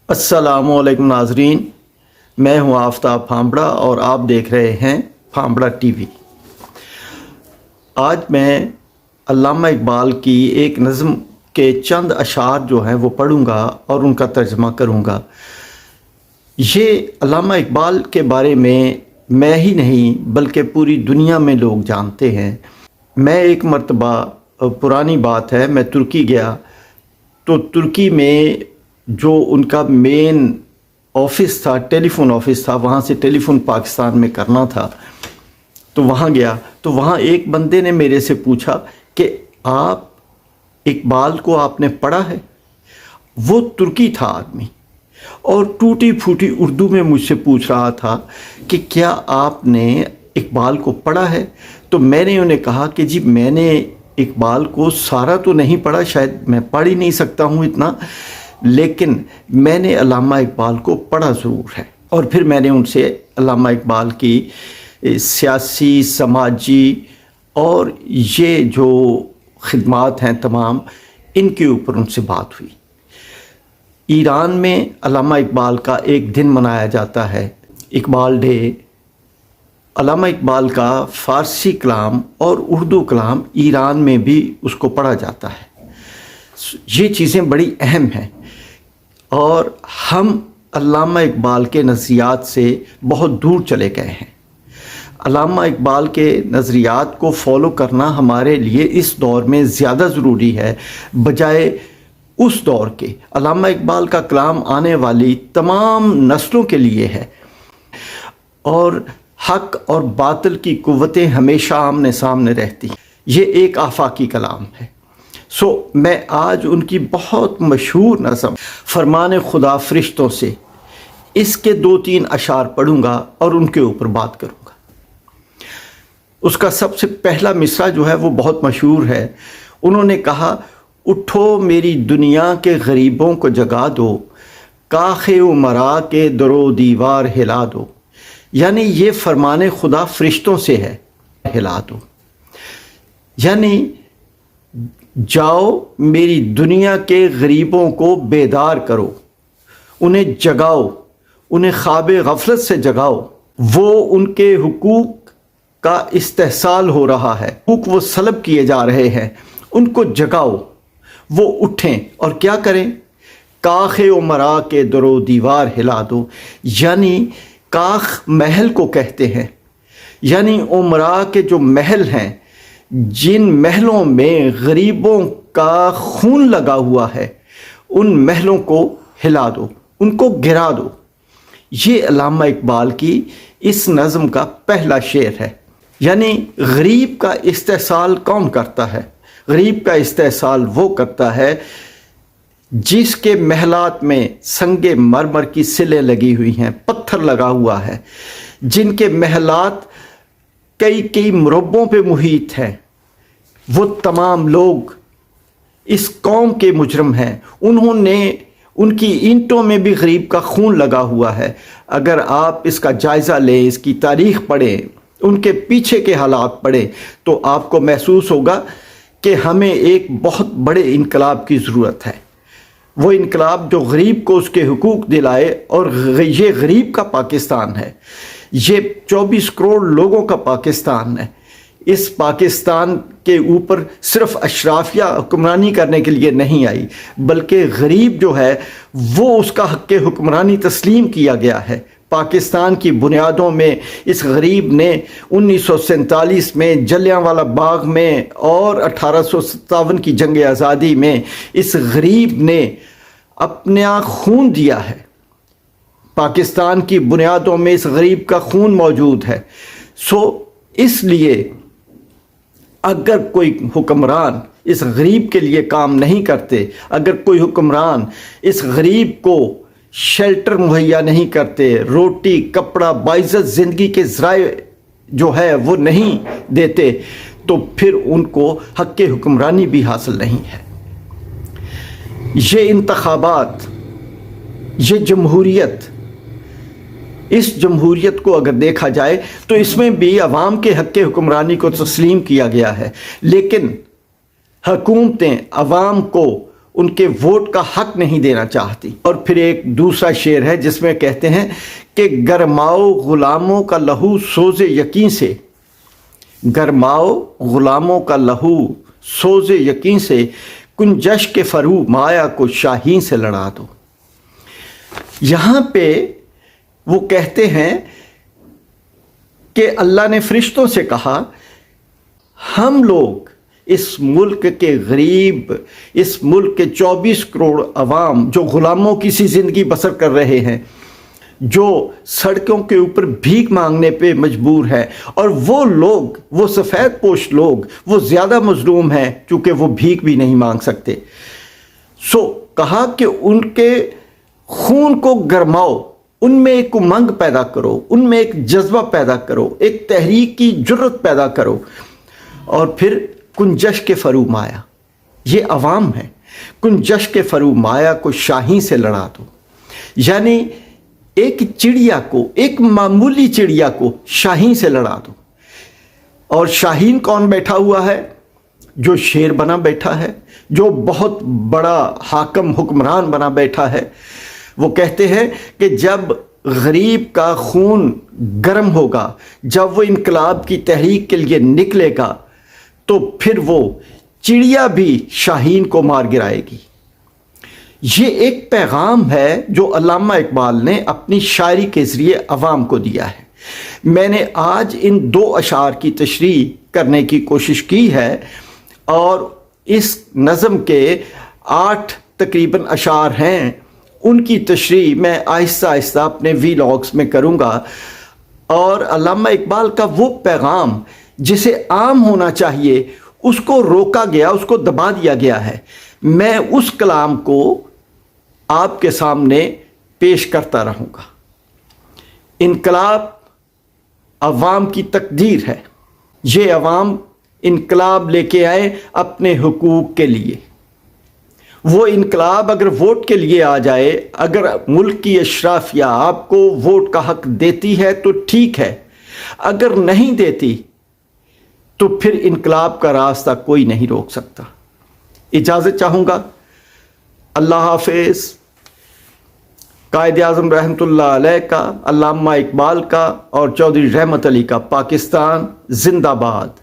السلام علیکم ناظرین، میں ہوں آفتاب پھامبڑا اور آپ دیکھ رہے ہیں پھامبڑا ٹی وی۔ آج میں علامہ اقبال کی ایک نظم کے چند اشعار جو ہیں وہ پڑھوں گا اور ان کا ترجمہ کروں گا۔ یہ علامہ اقبال کے بارے میں ہی نہیں بلکہ پوری دنیا میں لوگ جانتے ہیں۔ میں ایک مرتبہ، پرانی بات ہے، میں ترکی گیا تو ترکی میں جو ان کا مین آفس تھا، ٹیلی فون آفس تھا، وہاں سے ٹیلی فون پاکستان میں کرنا تھا، تو وہاں گیا تو وہاں ایک بندے نے میرے سے پوچھا کہ آپ اقبال کو آپ نے پڑھا ہے؟ وہ ترکی تھا آدمی اور ٹوٹی پھوٹی اردو میں مجھ سے پوچھ رہا تھا کہ کیا آپ نے اقبال کو پڑھا ہے؟ تو میں نے انہیں کہا کہ جی میں نے اقبال کو سارا تو نہیں پڑھا، شاید میں پڑھ ہی نہیں سکتا ہوں اتنا، لیکن میں نے علامہ اقبال کو پڑھا ضرور ہے۔ اور پھر میں نے ان سے علامہ اقبال کی سیاسی، سماجی اور یہ جو خدمات ہیں تمام، ان کے اوپر ان سے بات ہوئی۔ ایران میں علامہ اقبال کا ایک دن منایا جاتا ہے، اقبال ڈے۔ علامہ اقبال کا فارسی کلام اور اردو کلام ایران میں بھی اس کو پڑھا جاتا ہے۔ یہ چیزیں بڑی اہم ہیں اور ہم علامہ اقبال کے نظریات سے بہت دور چلے گئے ہیں۔ علامہ اقبال کے نظریات کو فالو کرنا ہمارے لیے اس دور میں زیادہ ضروری ہے بجائے اس دور کے۔ علامہ اقبال کا کلام آنے والی تمام نسلوں کے لیے ہے اور حق اور باطل کی قوتیں ہمیشہ آمنے سامنے رہتی ہیں۔ یہ ایک آفاقی کلام ہے۔ میں آج ان کی بہت مشہور نظم فرمان خدا فرشتوں سے اس کے 2-3 اشعار پڑھوں گا اور ان کے اوپر بات کروں گا۔ اس کا سب سے پہلا مصرع جو ہے وہ بہت مشہور ہے۔ انہوں نے کہا، اٹھو میری دنیا کے غریبوں کو جگا دو، کاخ امراء کے در و دیوار ہلا دو۔ یعنی یہ فرمان خدا فرشتوں سے ہے، ہلا دو، یعنی جاؤ میری دنیا کے غریبوں کو بیدار کرو، انہیں جگاؤ، انہیں خواب غفلت سے جگاؤ۔ وہ ان کے حقوق کا استحصال ہو رہا ہے، حقوق وہ سلب کیے جا رہے ہیں، ان کو جگاؤ، وہ اٹھیں اور کیا کریں؟ کاخ امراء کے در و دیوار ہلا دو، یعنی کاخ محل کو کہتے ہیں، یعنی امراء کے جو محل ہیں، جن محلوں میں غریبوں کا خون لگا ہوا ہے، ان محلوں کو ہلا دو، ان کو گرا دو۔ یہ علامہ اقبال کی اس نظم کا پہلا شعر ہے۔ یعنی غریب کا استحصال کون کرتا ہے؟ غریب کا استحصال وہ کرتا ہے جس کے محلات میں سنگ مرمر کی سلیں لگی ہوئی ہیں، پتھر لگا ہوا ہے، جن کے محلات کئی مربوں پہ محیط ہیں۔ وہ تمام لوگ اس قوم کے مجرم ہیں، ان کی اینٹوں میں بھی غریب کا خون لگا ہوا ہے۔ اگر آپ اس کا جائزہ لیں، اس کی تاریخ پڑھیں، ان کے پیچھے کے حالات پڑھیں، تو آپ کو محسوس ہوگا کہ ہمیں ایک بہت بڑے انقلاب کی ضرورت ہے۔ وہ انقلاب جو غریب کو اس کے حقوق دلائے، اور یہ غریب کا پاکستان ہے، یہ 24 کروڑ لوگوں کا پاکستان ہے۔ اس پاکستان کے اوپر صرف اشرافیہ حکمرانی کرنے کے لیے نہیں آئی، بلکہ غریب جو ہے وہ اس کا حق حکمرانی تسلیم کیا گیا ہے۔ پاکستان کی بنیادوں میں اس غریب نے 1947 میں جلیانوالہ باغ میں اور 1857 کی جنگ آزادی میں اس غریب نے اپنا خون دیا ہے۔ پاکستان کی بنیادوں میں اس غریب کا خون موجود ہے۔ اس لیے اگر کوئی حکمران اس غریب کے لیے کام نہیں کرتے، اگر کوئی حکمران اس غریب کو شیلٹر مہیا نہیں کرتے، روٹی، کپڑا، باعزت زندگی کے ذرائع جو ہے وہ نہیں دیتے، تو پھر ان کو حق حکمرانی بھی حاصل نہیں ہے۔ یہ انتخابات، یہ جمہوریت، اس جمہوریت کو اگر دیکھا جائے تو اس میں بھی عوام کے حق حکمرانی کو تسلیم کیا گیا ہے، لیکن حکومتیں عوام کو ان کے ووٹ کا حق نہیں دینا چاہتی۔ اور پھر ایک دوسرا شعر ہے جس میں کہتے ہیں کہ گرماؤ غلاموں کا لہو سوز یقین سے، گرماؤ غلاموں کا لہو سوز یقین سے، کنجش کے فرو مایا کو شاہین سے لڑا دو۔ یہاں پہ وہ کہتے ہیں کہ اللہ نے فرشتوں سے کہا ہم لوگ اس ملک کے غریب، اس ملک کے 24 کروڑ عوام جو غلاموں کی سی زندگی بسر کر رہے ہیں، جو سڑکوں کے اوپر بھیک مانگنے پہ مجبور ہے، اور وہ لوگ، وہ سفید پوش لوگ، وہ زیادہ مظلوم ہیں چونکہ وہ بھیک بھی نہیں مانگ سکتے۔ کہا کہ ان کے خون کو گرماؤ، ان میں ایک امنگ پیدا کرو، ان میں ایک جذبہ پیدا کرو، ایک تحریک کی جرت پیدا کرو، اور پھر کنجش کے فرو مایا، یہ عوام ہے، کنجش کے فرو مایا کو شاہین سے لڑا دو۔ یعنی ایک چڑیا کو، ایک معمولی چڑیا کو شاہین سے لڑا دو۔ اور شاہین کون بیٹھا ہوا ہے؟ جو شیر بنا بیٹھا ہے، جو بہت بڑا حاکم حکمران بنا بیٹھا ہے۔ وہ کہتے ہیں کہ جب غریب کا خون گرم ہوگا، جب وہ انقلاب کی تحریک کے لیے نکلے گا، تو پھر وہ چڑیا بھی شاہین کو مار گرائے گی۔ یہ ایک پیغام ہے جو علامہ اقبال نے اپنی شاعری کے ذریعے عوام کو دیا ہے۔ میں نے آج ان 2 اشعار کی تشریح کرنے کی کوشش کی ہے، اور اس نظم کے 8 تقریباً اشعار ہیں، ان کی تشریح میں آہستہ آہستہ اپنے ویلاگز میں کروں گا۔ اور علامہ اقبال کا وہ پیغام جسے عام ہونا چاہیے، اس کو روکا گیا، اس کو دبا دیا گیا ہے۔ میں اس کلام کو آپ کے سامنے پیش کرتا رہوں گا۔ انقلاب عوام کی تقدیر ہے۔ یہ عوام انقلاب لے کے آئے اپنے حقوق کے لیے۔ وہ انقلاب اگر ووٹ کے لیے آ جائے، اگر ملک کی اشرافیہ آپ کو ووٹ کا حق دیتی ہے تو ٹھیک ہے، اگر نہیں دیتی تو پھر انقلاب کا راستہ کوئی نہیں روک سکتا۔ اجازت چاہوں گا۔ اللہ حافظ۔ قائد اعظم رحمۃ اللہ علیہ کا، علامہ اقبال کا، اور چودھری رحمت علی کا۔ پاکستان زندہ باد۔